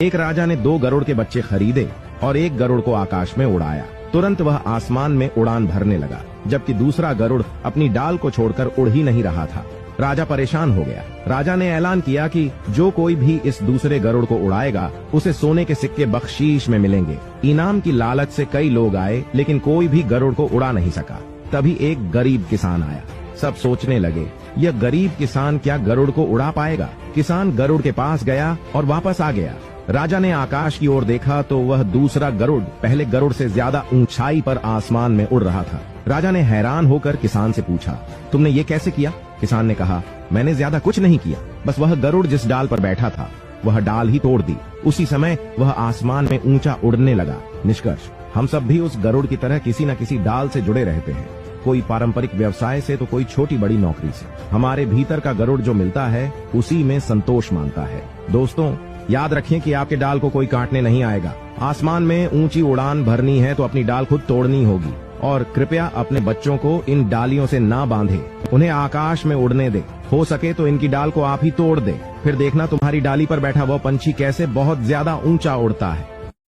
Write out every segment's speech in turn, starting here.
एक राजा ने 2 गरुड़ के बच्चे खरीदे और एक गरुड़ को आकाश में उड़ाया। तुरंत वह आसमान में उड़ान भरने लगा, जबकि दूसरा गरुड़ अपनी डाल को छोड़कर उड़ ही नहीं रहा था। राजा परेशान हो गया। राजा ने ऐलान किया कि जो कोई भी इस दूसरे गरुड़ को उड़ाएगा उसे सोने के सिक्के बख्शीश में मिलेंगे। इनाम की लालच से कई लोग आए, लेकिन कोई भी गरुड़ को उड़ा नहीं सका। तभी एक गरीब किसान आया। सब सोचने लगे, यह गरीब किसान क्या गरुड़ को उड़ा पाएगा? किसान गरुड़ के पास गया और वापस आ गया। राजा ने आकाश की ओर देखा तो वह दूसरा गरुड़ पहले गरुड़ से ज्यादा ऊंचाई पर आसमान में उड़ रहा था। राजा ने हैरान होकर किसान से पूछा, तुमने ये कैसे किया? किसान ने कहा, मैंने ज्यादा कुछ नहीं किया, बस वह गरुड़ जिस डाल पर बैठा था वह डाल ही तोड़ दी। उसी समय वह आसमान में ऊंचा उड़ने लगा। निष्कर्ष, हम सब भी उस गरुड़ की तरह किसी न किसी डाल से जुड़े रहते हैं, कोई पारंपरिक व्यवसाय से तो कोई छोटी बड़ी नौकरी से। हमारे भीतर का गरुड़ जो मिलता है उसी में संतोष मानता है। दोस्तों, याद रखें कि आपके डाल को कोई काटने नहीं आएगा। आसमान में ऊंची उड़ान भरनी है तो अपनी डाल खुद तोड़नी होगी। और कृपया अपने बच्चों को इन डालियों से ना बांधे, उन्हें आकाश में उड़ने दे। हो सके तो इनकी डाल को आप ही तोड़ दे, फिर देखना तुम्हारी डाली पर बैठा वह पंछी कैसे बहुत ज्यादा ऊंचा उड़ता है।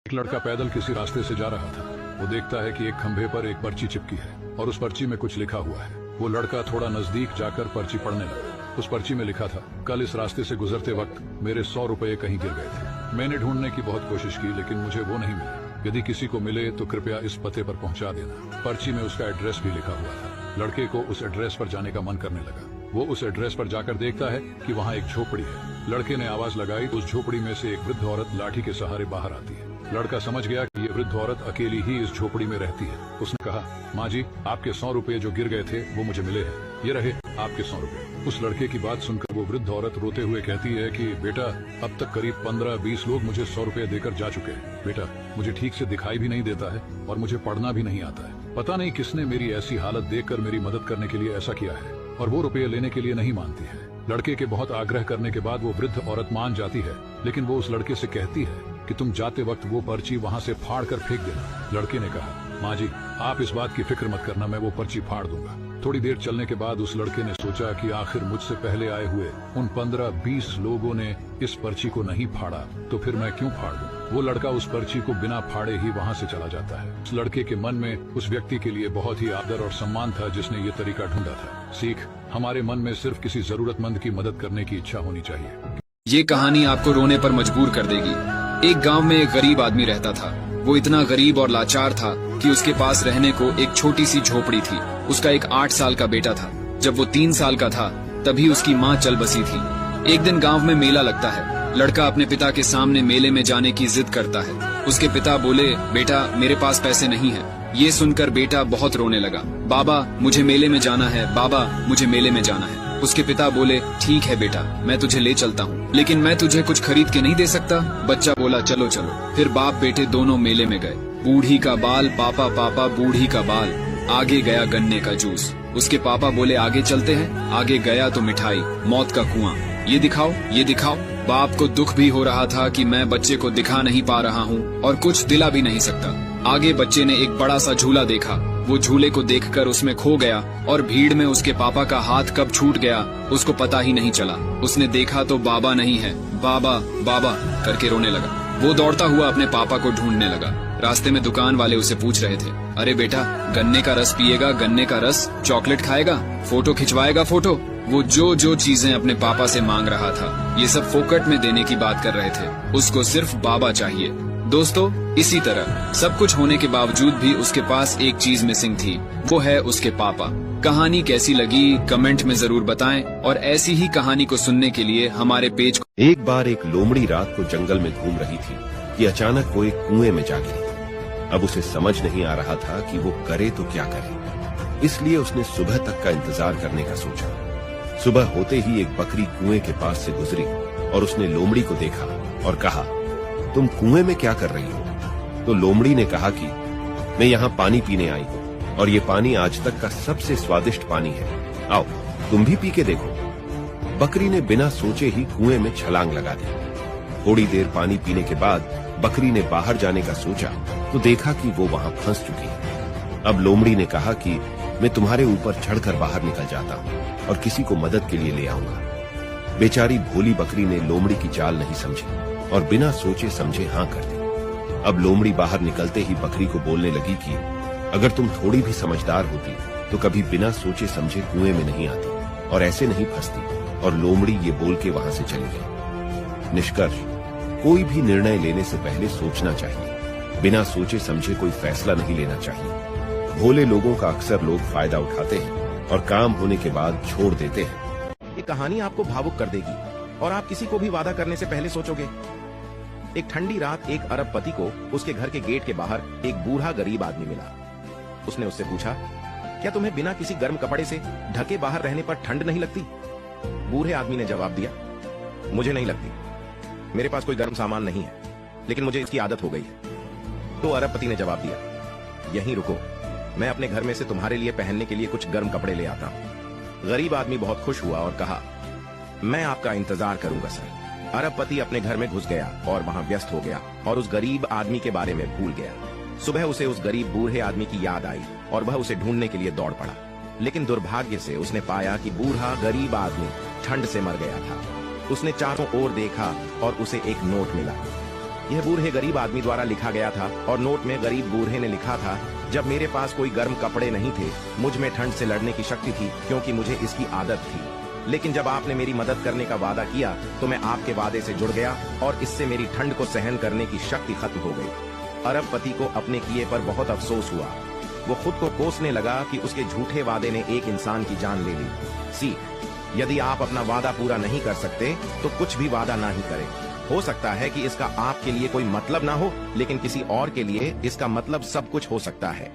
एक लड़का पैदल किसी रास्ते से जा रहा था। वो देखता है कि एक खंभे पर एक पर्ची चिपकी है और उस पर्ची में कुछ लिखा हुआ है। वो लड़का थोड़ा नजदीक जाकर पर्ची पढ़ने लगा। उस पर्ची में लिखा था, कल इस रास्ते से गुजरते वक्त मेरे 100 रुपए कहीं गिर गए थे। मैंने ढूंढने की बहुत कोशिश की, लेकिन मुझे वो नहीं मिले। यदि किसी को मिले तो कृपया इस पते पर पहुंचा देना। पर्ची में उसका एड्रेस भी लिखा हुआ था। लड़के को उस एड्रेस पर जाने का मन करने लगा। वो उस एड्रेस पर जाकर देखता है कि वहाँ एक झोपड़ी है। लड़के ने आवाज लगाई तो उस झोपड़ी में से एक वृद्ध औरत लाठी के सहारे बाहर आती है। लड़का समझ गया कि ये वृद्ध औरत अकेली ही इस झोपड़ी में रहती है। उसने कहा, माँ जी, आपके 100 रुपए जो गिर गए थे वो मुझे मिले हैं, ये रहे आपके 100 रुपए। उस लड़के की बात सुनकर वो वृद्ध औरत रोते हुए कहती है कि बेटा, अब तक करीब 15-20 लोग मुझे 100 रुपए देकर जा चुके हैं। बेटा, मुझे ठीक से दिखाई भी नहीं देता है और मुझे पढ़ना भी नहीं आता है। पता नहीं किसने मेरी ऐसी हालत देखकर मेरी मदद करने के लिए ऐसा किया है, और वो रुपये लेने के लिए नहीं मानती है। लड़के के बहुत आग्रह करने के बाद वो वृद्ध औरत मान जाती है, लेकिन वो उस लड़के से कहती है कि तुम जाते वक्त वो पर्ची वहाँ से फाड़ कर फेंक देना। लड़के ने कहा, माँ जी, आप इस बात की फिक्र मत करना, मैं वो पर्ची फाड़ दूंगा। थोड़ी देर चलने के बाद उस लड़के ने सोचा कि आखिर मुझसे पहले आए हुए उन 15-20 लोगों ने इस पर्ची को नहीं फाड़ा, तो फिर मैं क्यों फाड़ दूं? वो लड़का उस पर्ची को बिना फाड़े ही वहाँ से चला जाता है। उस लड़के के मन में उस व्यक्ति के लिए बहुत ही आदर और सम्मान था जिसने ये तरीका ढूंढा था। सीख, हमारे मन में सिर्फ किसी जरूरतमंद की मदद करने की इच्छा होनी चाहिए। ये कहानी आपको रोने पर मजबूर कर देगी। एक गांव में एक गरीब आदमी रहता था। वो इतना गरीब और लाचार था कि उसके पास रहने को एक छोटी सी झोपड़ी थी। उसका एक 8 साल का बेटा था। जब वो 3 साल का था तभी उसकी माँ चल बसी थी। एक दिन गांव में मेला लगता है। लड़का अपने पिता के सामने मेले में जाने की जिद करता है। उसके पिता बोले, बेटा, मेरे पास पैसे नहीं है। ये सुनकर बेटा बहुत रोने लगा। बाबा, मुझे मेले में जाना है, बाबा, मुझे मेले में जाना है। उसके पिता बोले, ठीक है बेटा, मैं तुझे ले चलता हूँ, लेकिन मैं तुझे कुछ खरीद के नहीं दे सकता। बच्चा बोला, चलो चलो। फिर बाप बेटे दोनों मेले में गए। बूढ़ी का बाल, पापा पापा, बूढ़ी का बाल। आगे गया गन्ने का जूस। उसके पापा बोले, आगे चलते हैं। आगे गया तो मिठाई, मौत का कुआं। ये दिखाओ, ये दिखाओ। बाप को दुख भी हो रहा था कि मैं बच्चे को दिखा नहीं पा रहा हूँ और कुछ दिला भी नहीं सकता। आगे बच्चे ने एक बड़ा सा झूला देखा। वो झूले को देखकर उसमें खो गया और भीड़ में उसके पापा का हाथ कब छूट गया उसको पता ही नहीं चला। उसने देखा तो बाबा नहीं है। बाबा बाबा करके रोने लगा। वो दौड़ता हुआ अपने पापा को ढूंढने लगा। रास्ते में दुकान वाले उसे पूछ रहे थे, अरे बेटा, गन्ने का रस पिएगा? गन्ने का रस? चॉकलेट खाएगा? फोटो खिंचवाएगा? फोटो? वो जो चीजें अपने पापा से मांग रहा था, ये सब फोकट में देने की बात कर रहे थे। उसको सिर्फ बाबा चाहिए। दोस्तों, इसी तरह सब कुछ होने के बावजूद भी उसके पास एक चीज मिसिंग थी, वो है उसके पापा। कहानी कैसी लगी कमेंट में जरूर बताएं और ऐसी ही कहानी को सुनने के लिए हमारे पेज को। एक बार एक लोमड़ी रात को जंगल में घूम रही थी कि अचानक वो एक कुएं में जा गिरी। अब उसे समझ नहीं आ रहा था कि वो करे तो क्या करे, इसलिए उसने सुबह तक का इंतजार करने का सोचा। सुबह होते ही एक बकरी कुएं के पास से गुजरी और उसने लोमड़ी को देखा और कहा, तुम कुएं में क्या कर रही हो? तो लोमड़ी ने कहा कि मैं यहाँ पानी पीने आई हूँ और ये पानी आज तक का सबसे स्वादिष्ट पानी है, आओ तुम भी पी के देखो। बकरी ने बिना सोचे ही कुएं में छलांग लगा दी। थोड़ी देर पानी पीने के बाद बकरी ने बाहर जाने का सोचा तो देखा कि वो वहां फंस चुकी है। अब लोमड़ी ने कहा कि मैं तुम्हारे ऊपर चढ़कर बाहर निकल जाता हूँ और किसी को मदद के लिए ले आऊंगा। बेचारी भोली बकरी ने लोमड़ी की चाल नहीं समझी और बिना सोचे समझे हाँ कर दी। अब लोमड़ी बाहर निकलते ही बकरी को बोलने लगी कि अगर तुम थोड़ी भी समझदार होती तो कभी बिना सोचे समझे कुएं में नहीं आती और ऐसे नहीं फंसती। और लोमड़ी ये बोल के वहां से चली गई। निष्कर्ष, कोई भी निर्णय लेने से पहले सोचना चाहिए। बिना सोचे समझे कोई फैसला नहीं लेना चाहिए। भोले लोगों का अक्सर लोग फायदा उठाते हैं और काम होने के बाद छोड़ देते हैं। ये कहानी आपको भावुक कर देगी और आप किसी को भी वादा करने से पहले सोचोगे। एक ठंडी रात एक अरबपति को उसके घर के गेट के बाहर एक बूढ़ा गरीब आदमी मिला। उसने उससे पूछा, क्या तुम्हें बिना किसी गर्म कपड़े से ढके बाहर रहने पर ठंड नहीं लगती? बूढ़े आदमी ने जवाब दिया, मुझे नहीं लगती। मेरे पास कोई गर्म सामान नहीं है, लेकिन मुझे इसकी आदत हो गई है। तो अरबपति ने जवाब दिया, यहीं रुको, मैं अपने घर में से तुम्हारे लिए पहनने के लिए कुछ गर्म कपड़े ले आता हूं। गरीब आदमी बहुत खुश हुआ और कहा, मैं आपका इंतजार करूंगा सर। अरबपति अपने घर में घुस गया और वहां व्यस्त हो गया और उस गरीब आदमी के बारे में भूल गया। सुबह उसे उस गरीब बूढ़े आदमी की याद आई और वह उसे ढूंढने के लिए दौड़ पड़ा। लेकिन दुर्भाग्य से उसने पाया कि बूढ़ा गरीब आदमी ठंड से मर गया था। उसने चारों ओर देखा और उसे एक नोट मिला। यह बूढ़े गरीब आदमी द्वारा लिखा गया था और नोट में गरीब बूढ़े ने लिखा था, जब मेरे पास कोई गर्म कपड़े नहीं थे, मुझ में ठंड से लड़ने की शक्ति थी क्योंकि मुझे इसकी आदत थी। लेकिन जब आपने मेरी मदद करने का वादा किया तो मैं आपके वादे से जुड़ गया और इससे मेरी ठंड को सहन करने की शक्ति खत्म हो गई। अरबपति को अपने किए पर बहुत अफसोस हुआ। वो खुद को कोसने लगा कि उसके झूठे वादे ने एक इंसान की जान ले ली। सीख, यदि आप अपना वादा पूरा नहीं कर सकते तो कुछ भी वादा ना ही करें। हो सकता है कि इसका आपके लिए कोई मतलब ना हो, लेकिन किसी और के लिए इसका मतलब सब कुछ हो सकता है।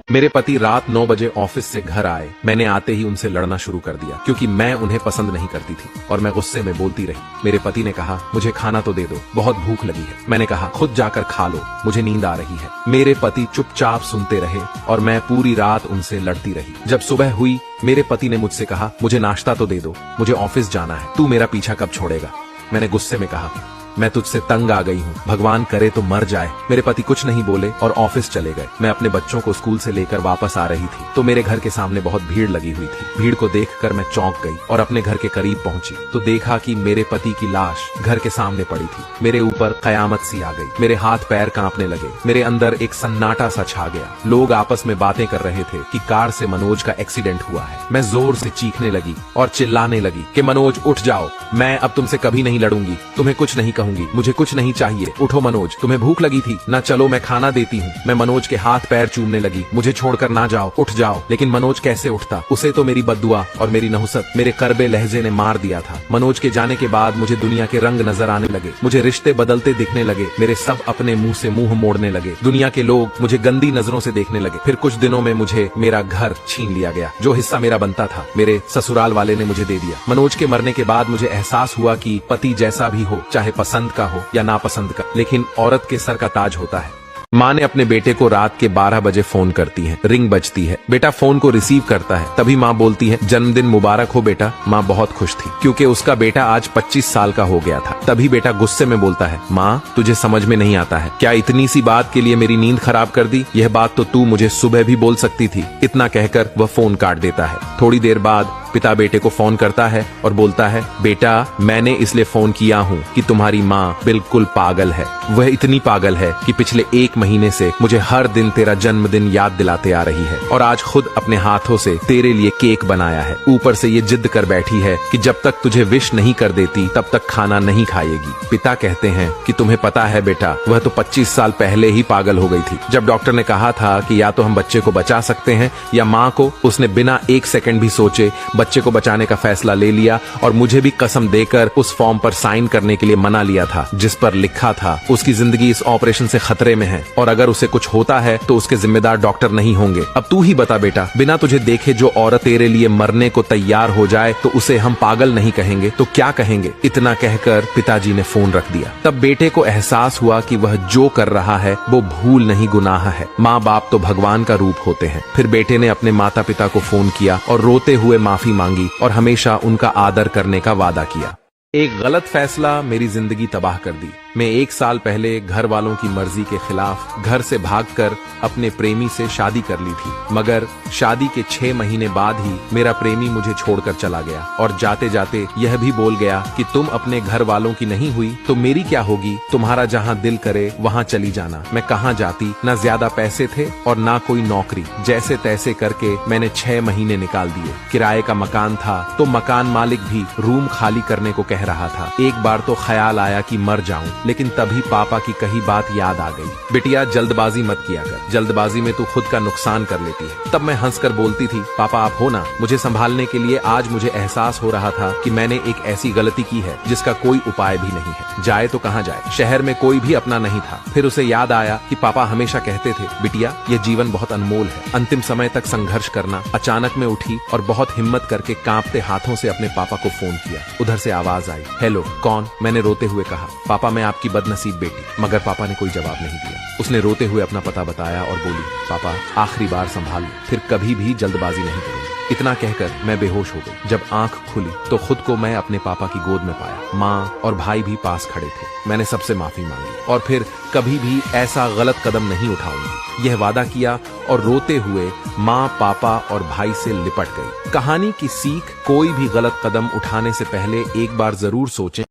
मेरे पति रात 9 बजे ऑफिस से घर आए। मैंने आते ही उनसे लड़ना शुरू कर दिया क्योंकि मैं उन्हें पसंद नहीं करती थी और मैं गुस्से में बोलती रही। मेरे पति ने कहा, मुझे खाना तो दे दो, बहुत भूख लगी है। मैंने कहा, खुद जाकर खा लो, मुझे नींद आ रही है। मेरे पति चुपचाप सुनते रहे और मैं पूरी रात उनसे लड़ती रही। जब सुबह हुई, मेरे पति ने मुझसे कहा, मुझे नाश्ता तो दे दो, मुझे ऑफिस जाना है, तू मेरा पीछा कब छोड़ेगा? मैंने गुस्से में कहा, मैं तुझसे तंग आ गई हूँ, भगवान करे तो मर जाए। मेरे पति कुछ नहीं बोले और ऑफिस चले गए। मैं अपने बच्चों को स्कूल से लेकर वापस आ रही थी तो मेरे घर के सामने बहुत भीड़ लगी हुई थी। भीड़ को देखकर मैं चौंक गई और अपने घर के करीब पहुंची तो देखा कि मेरे पति की लाश घर के सामने पड़ी थी। मेरे ऊपर कयामत सी आ गई। मेरे हाथ पैर कांपने लगे। मेरे अंदर एक सन्नाटा सा छा गया। लोग आपस में बातें कर रहे थे कि कार से मनोज का एक्सीडेंट हुआ है। मैं जोर से चीखने लगी और चिल्लाने लगी कि मनोज उठ जाओ, मैं अब तुमसे कभी नहीं लड़ूंगी, तुम्हें कुछ नहीं कहूंगी, मुझे कुछ नहीं चाहिए, उठो मनोज, तुम्हें भूख लगी थी ना, चलो मैं खाना देती हूँ। मैं मनोज के हाथ पैर चूमने लगी, मुझे छोड़कर ना जाओ, उठ जाओ। लेकिन मनोज कैसे उठता? उसे तो मेरी बद्दुआ और मेरी नहुसत, मेरे करबे लहजे ने मार दिया था। मनोज के जाने के बाद मुझे दुनिया के रंग नजर आने लगे। मुझे रिश्ते बदलते दिखने लगे। मेरे सब अपने मुंह से मुंह मोड़ने लगे। दुनिया के लोग मुझे गंदी नजरों से देखने लगे। फिर कुछ दिनों में मुझे मेरा घर छीन लिया गया। जो हिस्सा मेरा बनता था मेरे ससुराल वाले ने मुझे दे दिया। मनोज के मरने के बाद मुझे एहसास हुआ कि पति जैसा भी हो, चाहे पसंद का हो या नापसंद का, लेकिन औरत के सर का ताज होता है। माँ ने अपने बेटे को रात के 12 बजे फोन करती है। रिंग बजती है। बेटा फोन को रिसीव करता है। तभी माँ बोलती है, जन्मदिन मुबारक हो बेटा। माँ बहुत खुश थी क्योंकि उसका बेटा आज 25 साल का हो गया था। तभी बेटा गुस्से में बोलता है, माँ तुझे समझ में नहीं आता है क्या? इतनी सी बात के लिए मेरी नींद खराब कर दी? यह बात तो तू मुझे सुबह भी बोल सकती थी। इतना कहकर वह फोन काट देता है। थोड़ी देर बाद पिता बेटे को फोन करता है और बोलता है, बेटा मैंने इसलिए फोन किया हूँ कि तुम्हारी माँ बिल्कुल पागल है। वह इतनी पागल है कि पिछले 1 महीने से मुझे हर दिन तेरा जन्मदिन याद दिलाते आ रही है और आज खुद अपने हाथों से तेरे लिए केक बनाया है। ऊपर से ये जिद कर बैठी है कि जब तक तुझे विश नहीं कर देती तब तक खाना नहीं खाएगी। पिता कहते हैं कि तुम्हें पता है बेटा, वह तो 25 साल पहले ही पागल हो गई थी। जब डॉक्टर ने कहा था कि या तो हम बच्चे को बचा सकते हैं या माँ को, उसने बिना 1 सेकंड भी सोचे बच्चे को बचाने का फैसला ले लिया और मुझे भी कसम देकर उस फॉर्म पर साइन करने के लिए मना लिया था जिस पर लिखा था उसकी जिंदगी इस ऑपरेशन से खतरे में है और अगर उसे कुछ होता है तो उसके जिम्मेदार डॉक्टर नहीं होंगे। अब तू ही बता बेटा, बिना तुझे देखे जो औरत तेरे लिए मरने को तैयार हो जाए तो उसे हम पागल नहीं कहेंगे तो क्या कहेंगे? इतना कहकर पिताजी ने फोन रख दिया। तब बेटे को एहसास हुआ कि वह जो कर रहा है वो भूल नहीं गुनाह है। माँ बाप तो भगवान का रूप होते हैं। फिर बेटे ने अपने माता पिता को फोन किया और रोते हुए माफी मांगी और हमेशा उनका आदर करने का वादा किया। एक गलत फैसला मेरी जिंदगी तबाह कर दी। मैं 1 साल पहले घर वालों की मर्जी के खिलाफ घर से भागकर अपने प्रेमी से शादी कर ली थी, मगर शादी के 6 महीने बाद ही मेरा प्रेमी मुझे छोड़कर चला गया और जाते जाते यह भी बोल गया कि तुम अपने घर वालों की नहीं हुई तो मेरी क्या होगी, तुम्हारा जहां दिल करे वहां चली जाना। मैं कहां जाती, न ज्यादा पैसे थे और ना कोई नौकरी। जैसे तैसे करके मैंने 6 महीने निकाल दिए। किराए का मकान था तो मकान मालिक भी रूम खाली करने को कह रहा था। एक बार तो ख्याल आया कि मर जाऊं, लेकिन तभी पापा की कही बात याद आ गई। बिटिया जल्दबाजी मत किया कर, जल्दबाजी में तू खुद का नुकसान कर लेती है। तब मैं हंसकर बोलती थी, पापा आप हो ना। मुझे संभालने के लिए आज मुझे एहसास हो रहा था कि मैंने एक ऐसी गलती की है जिसका कोई उपाय भी नहीं है। जाए तो कहाँ जाए, शहर में कोई भी अपना नहीं था। फिर उसे याद आया कि पापा हमेशा कहते थे, बिटिया ये जीवन बहुत अनमोल है, अंतिम समय तक संघर्ष करना। अचानक में उठी और बहुत हिम्मत करके कांपते हाथों से अपने पापा को फोन किया। उधर से आवाज आई, हेलो कौन? मैंने रोते हुए कहा, पापा मैं आपकी बदनसीब बेटी। मगर पापा ने कोई जवाब नहीं दिया। उसने रोते हुए अपना पता बताया और बोली, पापा आखिरी बार संभाल लो, फिर कभी भी जल्दबाजी नहीं करूंगी। इतना कहकर मैं बेहोश हो गई। जब आंख खुली तो खुद को मैं अपने पापा की गोद में पाया। माँ और भाई भी पास खड़े थे। मैंने सबसे माफी मांगी और फिर कभी भी ऐसा गलत कदम नहीं उठाऊंगी, यह वादा किया और रोते हुए माँ, पापा और भाई से लिपट गई। कहानी की सीख, कोई भी गलत कदम उठाने से पहले एक बार जरूर सोचें